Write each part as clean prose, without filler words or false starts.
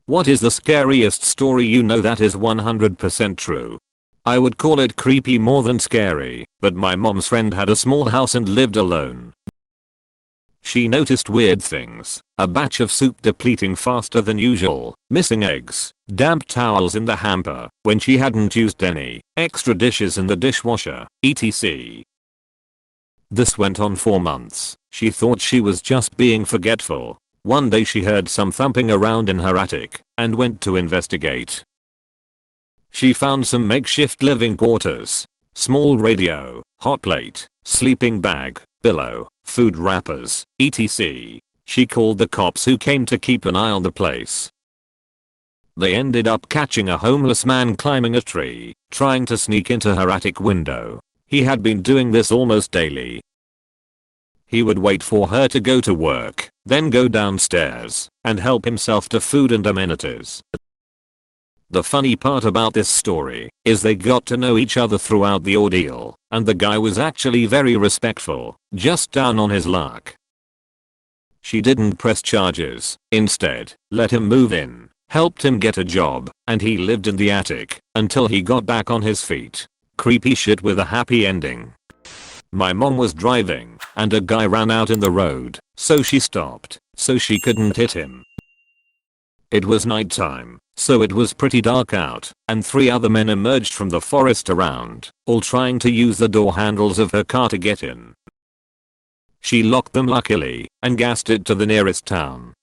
What is the scariest story you know that is 100% true? I would call it creepy more than scary, but my mom's friend had a small house and lived alone. She noticed weird things, a batch of soup depleting faster than usual, missing eggs, damp towels in the hamper when she hadn't used any, extra dishes in the dishwasher, etc. This went on for months. She thought she was just being forgetful. One day she heard some thumping around in her attic and went to investigate. She found some makeshift living quarters, small radio, hot plate, sleeping bag, pillow, food wrappers, etc. She called the cops who came to keep an eye on the place. They ended up catching a homeless man climbing a tree, trying to sneak into her attic window. He had been doing this almost daily. He would wait for her to go to work, then go downstairs and help himself to food and amenities. The funny part about this story is they got to know each other throughout the ordeal, and the guy was actually very respectful, just down on his luck. She didn't press charges, instead, let him move in, helped him get a job, and he lived in the attic until he got back on his feet. Creepy shit with a happy ending. My mom was driving, and a guy ran out in the road, so she stopped, so she couldn't hit him. It was nighttime, so it was pretty dark out, and 3 other men emerged from the forest around, all trying to use the door handles of her car to get in. She locked them luckily, and gassed it to the nearest town.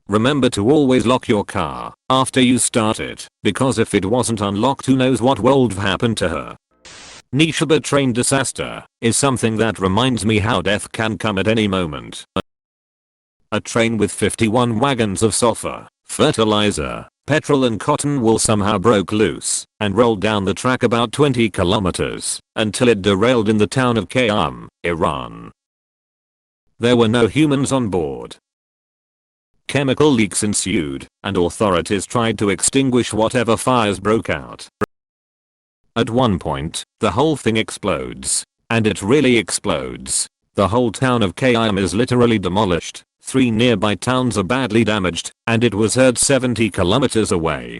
Remember to always lock your car after you start it, because if it wasn't unlocked who knows what would have happened to her. Nishiba train disaster is something that reminds me how death can come at any moment. A train with 51 wagons of sulfur, fertilizer, petrol and cotton wool somehow broke loose and rolled down the track about 20 kilometers until it derailed in the town of Qam, Iran. There were no humans on board. Chemical leaks ensued, and authorities tried to extinguish whatever fires broke out. At one point, the whole thing explodes. And it really explodes. The whole town of Qam is literally demolished. 3 nearby towns are badly damaged, and it was heard 70 kilometers away.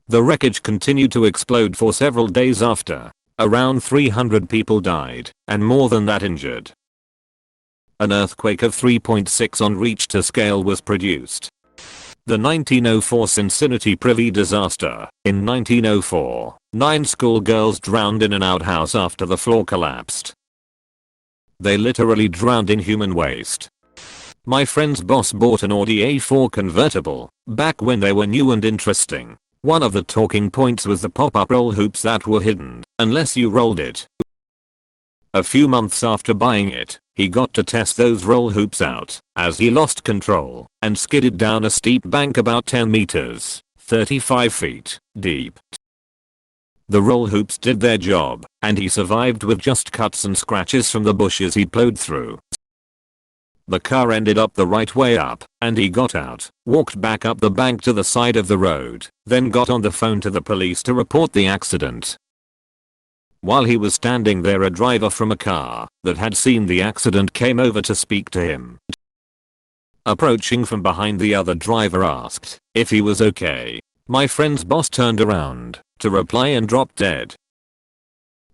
The wreckage continued to explode for several days after. Around 300 people died, and more than that injured. An earthquake of 3.6 on Richter scale was produced. The 1904 Cincinnati Privy disaster. In 1904, 9 schoolgirls drowned in an outhouse after the floor collapsed. They literally drowned in human waste. My friend's boss bought an Audi A4 convertible back when they were new and interesting. One of the talking points was the pop-up roll hoops that were hidden unless you rolled it. A few months after buying it, he got to test those roll hoops out as he lost control and skidded down a steep bank about 10 meters, 35 feet, deep. The roll hoops did their job, and he survived with just cuts and scratches from the bushes he plowed through. The car ended up the right way up, and he got out, walked back up the bank to the side of the road, then got on the phone to the police to report the accident. While he was standing there, a driver from a car that had seen the accident came over to speak to him. Approaching from behind, the other driver asked if he was okay. My friend's boss turned around to reply and dropped dead.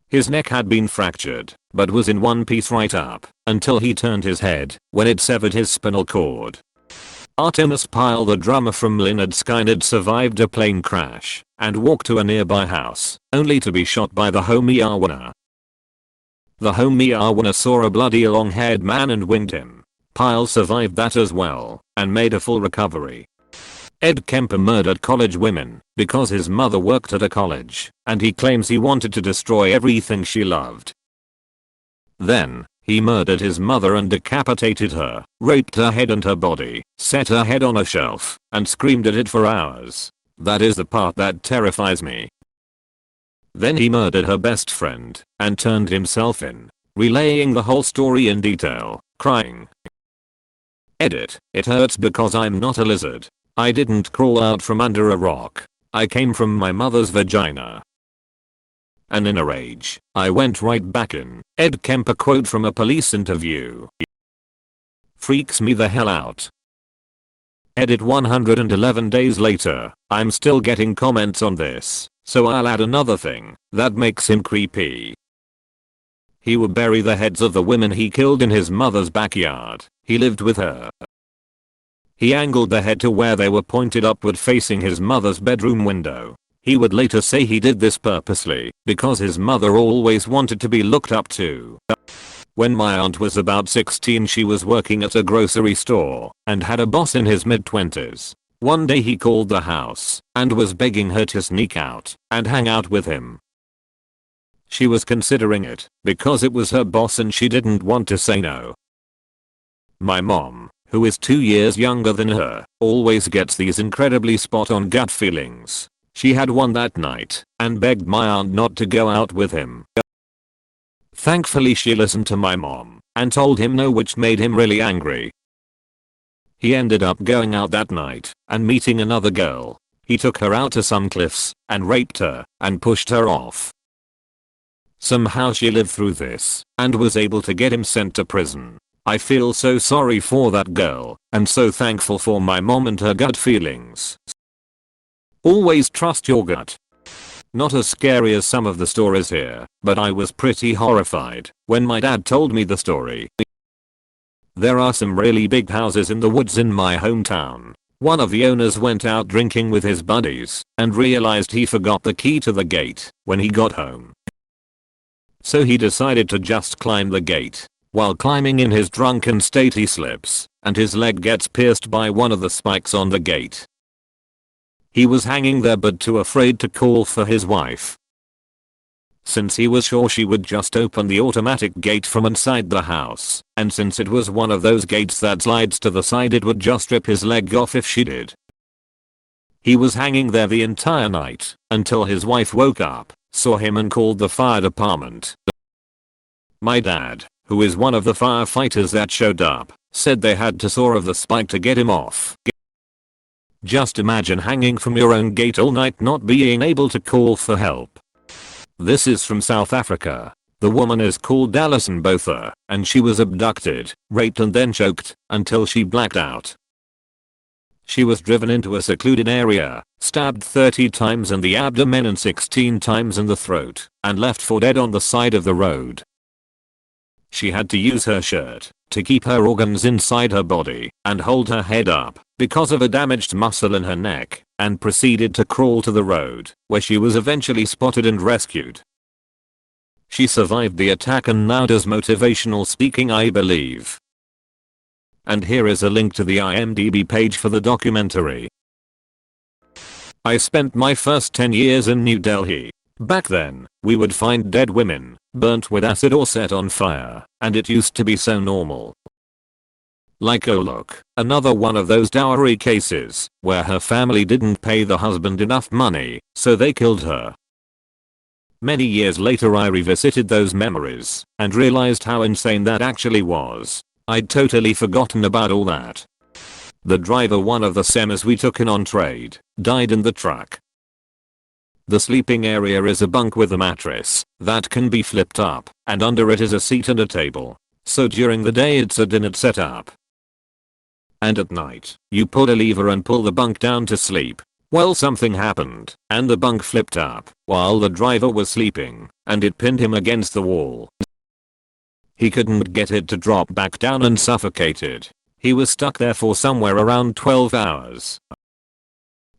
His neck had been fractured, but was in one piece right up until he turned his head when it severed his spinal cord. Artemis Pyle, the drummer from Lynyrd Skynyrd, survived a plane crash and walked to a nearby house, only to be shot by the homie Arwana. The homie Arwana saw a bloody long-haired man and winged him. Pyle survived that as well and made a full recovery. Ed Kemper murdered college women because his mother worked at a college, and he claims he wanted to destroy everything she loved. Then, he murdered his mother and decapitated her, raped her head and her body, set her head on a shelf, and screamed at it for hours. That is the part that terrifies me. Then he murdered her best friend and turned himself in, relaying the whole story in detail, crying. Edit, it hurts because I'm not a lizard. I didn't crawl out from under a rock. I came from my mother's vagina. And in a rage, I went right back in. Ed Kemper quote from a police interview. Freaks me the hell out. Edit 111 days later, I'm still getting comments on this, so I'll add another thing that makes him creepy. He would bury the heads of the women he killed in his mother's backyard. He lived with her. He angled the head to where they were pointed upward facing his mother's bedroom window. He would later say he did this purposely because his mother always wanted to be looked up to. When my aunt was about 16, she was working at a grocery store and had a boss in his mid-20s. One day he called the house and was begging her to sneak out and hang out with him. She was considering it because it was her boss and she didn't want to say no. My mom, who is 2 years younger than her, always gets these incredibly spot-on gut feelings. She had one that night and begged my aunt not to go out with him. Thankfully she listened to my mom and told him no, which made him really angry. He ended up going out that night and meeting another girl. He took her out to some cliffs and raped her and pushed her off. Somehow she lived through this and was able to get him sent to prison. I feel so sorry for that girl and so thankful for my mom and her gut feelings. Always trust your gut. Not as scary as some of the stories here, but I was pretty horrified when my dad told me the story. There are some really big houses in the woods in my hometown. One of the owners went out drinking with his buddies and realized he forgot the key to the gate when he got home. So he decided to just climb the gate. While climbing in his drunken state he slips and his leg gets pierced by one of the spikes on the gate. He was hanging there but too afraid to call for his wife, since he was sure she would just open the automatic gate from inside the house, and since it was one of those gates that slides to the side, it would just rip his leg off if she did. He was hanging there the entire night until his wife woke up, saw him and called the fire department. My dad, who is one of the firefighters that showed up, said they had to saw off the spike to get him off. Just imagine hanging from your own gate all night not being able to call for help. This is from South Africa. The woman is called Alison Botha, and she was abducted, raped and then choked until she blacked out. She was driven into a secluded area, stabbed 30 times in the abdomen and 16 times in the throat, and left for dead on the side of the road. She had to use her shirt to keep her organs inside her body and hold her head up because of a damaged muscle in her neck, and proceeded to crawl to the road, where she was eventually spotted and rescued. She survived the attack and now does motivational speaking, I believe. And here is a link to the IMDb page for the documentary. I spent my first 10 years in New Delhi. Back then, we would find dead women, burnt with acid or set on fire, and it used to be so normal. Like, oh look, another one of those dowry cases, where her family didn't pay the husband enough money, so they killed her. Many years later I revisited those memories, and realized how insane that actually was. I'd totally forgotten about all that. The driver, one of the semis we took in on trade, died in the truck. The sleeping area is a bunk with a mattress that can be flipped up, and under it is a seat and a table. So during the day it's a dinner setup. And at night, you pull a lever and pull the bunk down to sleep. Well, something happened, and the bunk flipped up while the driver was sleeping, and it pinned him against the wall. He couldn't get it to drop back down and suffocated. He was stuck there for somewhere around 12 hours.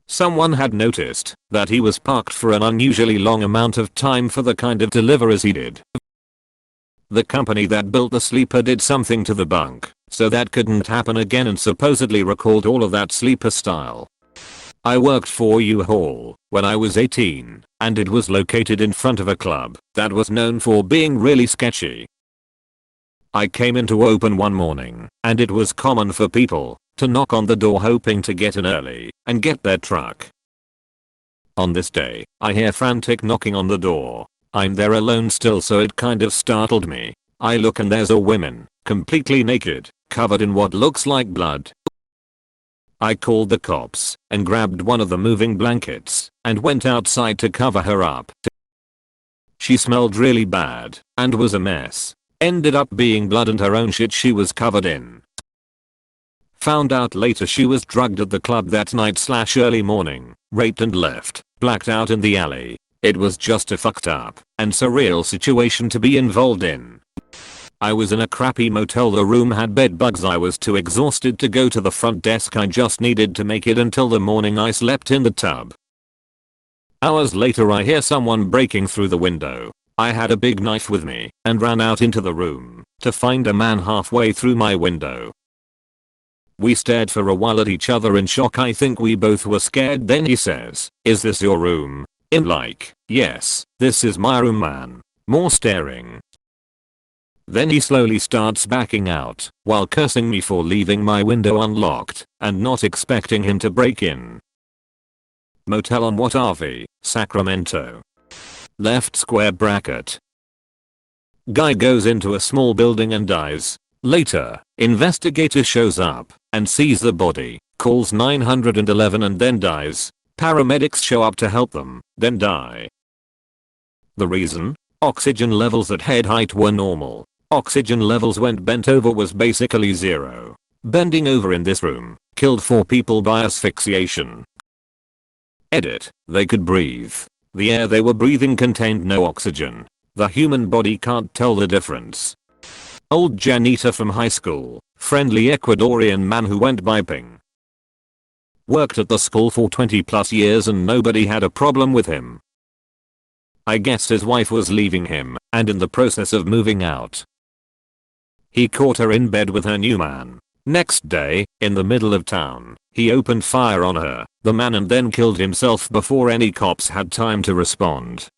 Someone had noticed that he was parked for an unusually long amount of time for the kind of deliveries he did. The company that built the sleeper did something to the bunk, so that couldn't happen again, and supposedly recalled all of that sleeper style. I worked for U-Haul when I was 18, and it was located in front of a club that was known for being really sketchy. I came in to open one morning, and it was common for people to knock on the door hoping to get in early and get their truck. On this day, I hear frantic knocking on the door. I'm there alone still, so it kind of startled me. I look and there's a woman, completely naked, covered in what looks like blood. I called the cops and grabbed one of the moving blankets and went outside to cover her up. She smelled really bad and was a mess. Ended up being blood and her own shit she was covered in. Found out later she was drugged at the club that night/early morning, raped and left, blacked out in the alley. It was just a fucked up and surreal situation to be involved in. I was in a crappy motel. The room had bed bugs. I was too exhausted to go to the front desk. I just needed to make it until the morning. I slept in the tub. Hours later I hear someone breaking through the window. I had a big knife with me and ran out into the room to find a man halfway through my window. We stared for a while at each other in shock. I think we both were scared. Then he says, "Is this your room?" I'm like, "Yes, this is my room, man." More staring. Then he slowly starts backing out while cursing me for leaving my window unlocked and not expecting him to break in. Motel on what RV, Sacramento. Left square bracket. Guy goes into a small building and dies. Later, investigator shows up and sees the body, calls 911 and then dies. Paramedics show up to help them, then die. The reason? Oxygen levels at head height were normal. Oxygen levels when bent over was basically zero. Bending over in this room killed 4 people by asphyxiation. Edit. They could breathe. The air they were breathing contained no oxygen. The human body can't tell the difference. Old janitor from high school, friendly Ecuadorian man who went biping. Worked at the school for 20+ years and nobody had a problem with him. I guess his wife was leaving him and in the process of moving out. He caught her in bed with her new man. Next day, in the middle of town, he opened fire on her, the man, and then killed himself before any cops had time to respond.